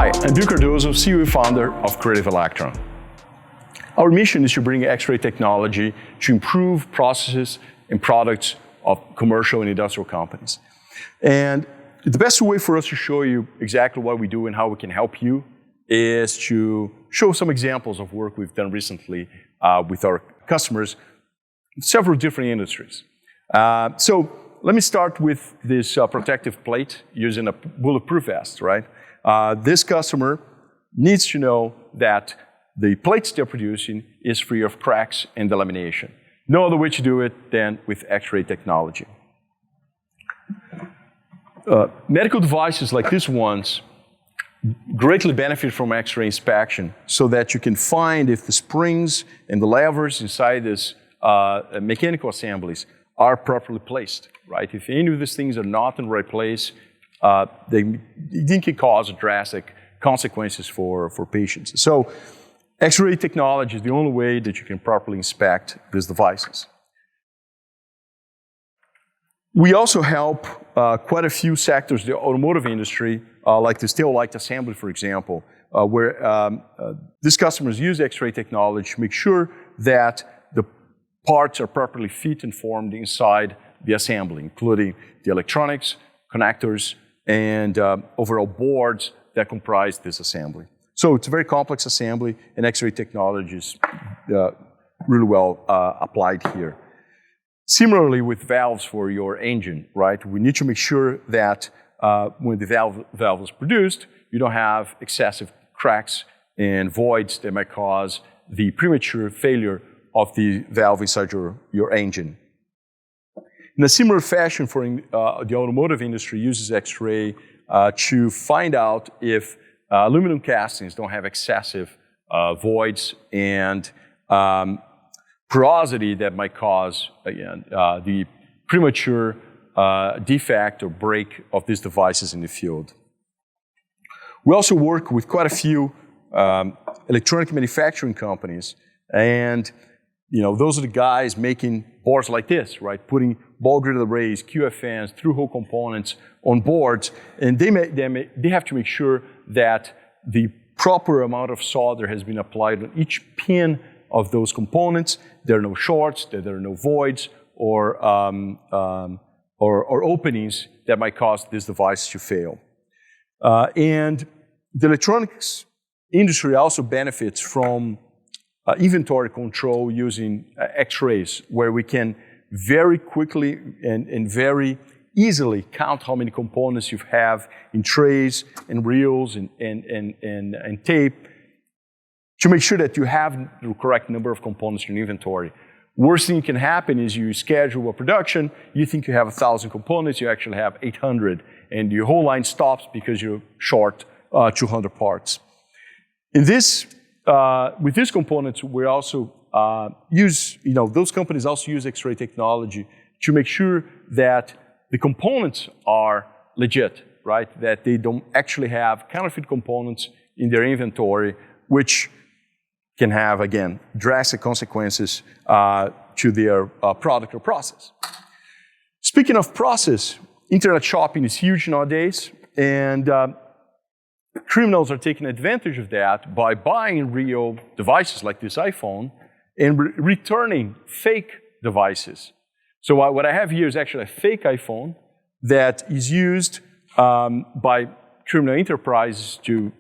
Hi, I'm Bill Cardoso, CEO and founder of Creative Electron. Our mission is to bring X-ray technology to improve processes and products of commercial and industrial companies. And the best way for us to show you exactly what we do and how we can help you is to show some examples of work we've done recently with our customers in several different industries. So let me start with this protective plate using a bulletproof vest, right? This customer needs to know that the plates they're producing is free of cracks and delamination. No other way to do it than with X-ray technology. Medical devices like these ones greatly benefit from X-ray inspection so that you can find if the springs and the levers inside these mechanical assemblies are properly placed, right? If any of these things are not in the right place, they can cause drastic consequences for patients. So X-ray technology is the only way that you can properly inspect these devices. We also help quite a few sectors, the automotive industry, like the tail light assembly, for example, where these customers use X-ray technology to make sure that the parts are properly fit and formed inside the assembly, including the electronics, connectors, and overall boards that comprise this assembly. So it's a very complex assembly, and X-ray technology is really well applied here. Similarly with valves for your engine, right? We need to make sure that when the valve is produced, you don't have excessive cracks and voids that might cause the premature failure of the valve inside your engine. In a similar fashion, for the automotive industry uses X-ray to find out if aluminum castings don't have excessive voids and porosity that might cause, again, the premature defect or break of these devices in the field. We also work with quite a few electronic manufacturing companies, and those are the guys making boards like this, right? Putting ball grid arrays, QFNs, through-hole components on boards, and they have to make sure that the proper amount of solder has been applied on each pin of those components. There are no shorts, there are no voids or openings that might cause this device to fail. And the electronics industry also benefits from inventory control using X-rays, where we can very quickly and very easily count how many components you have in trays and reels and tape to make sure that you have the correct number of components in inventory. Worst thing can happen is you schedule a production, you think you have 1,000 components, you actually have 800, and your whole line stops because you're short 200 parts. In this, with these components, we also those companies also use X-ray technology to make sure that the components are legit, right? That they don't actually have counterfeit components in their inventory, which can have, again, drastic consequences to their product or process. Speaking of process, internet shopping is huge nowadays, and criminals are taking advantage of that by buying real devices like this iPhone and returning fake devices. So what I have here is actually a fake iPhone that is used by criminal enterprises to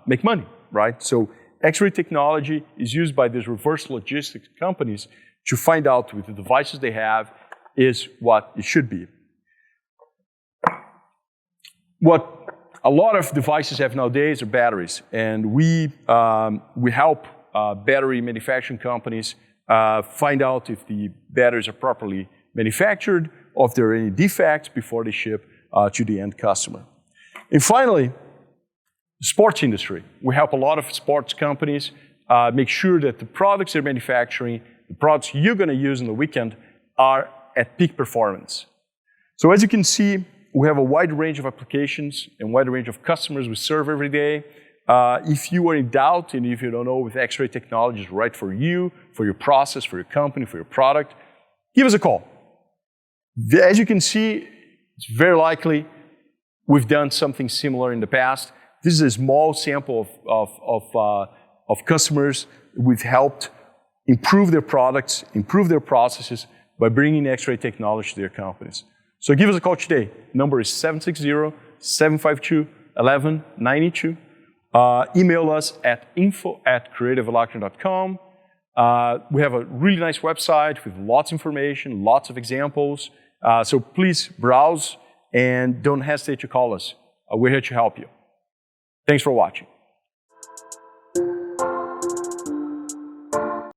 make money, right? So X-ray technology is used by these reverse logistics companies to find out if the devices they have is what it should be. What a lot of devices have nowadays are batteries, and we help battery manufacturing companies find out if the batteries are properly manufactured, or if there are any defects before they ship to the end customer. And finally, the sports industry. We help a lot of sports companies make sure that the products they're manufacturing, the products you're going to use on the weekend, are at peak performance. So as you can see, we have a wide range of applications and wide range of customers we serve every day. If you are in doubt and if you don't know if X-ray technology is right for you, for your process, for your company, for your product, give us a call. As you can see, it's very likely we've done something similar in the past. This is a small sample of customers we've helped improve their products, improve their processes by bringing X-ray technology to their companies. So give us a call today. Number is 760-752-1192. Email us at info@creativeelectron.com. We have a really nice website with lots of information, lots of examples. So please browse and don't hesitate to call us. We're here to help you. Thanks for watching.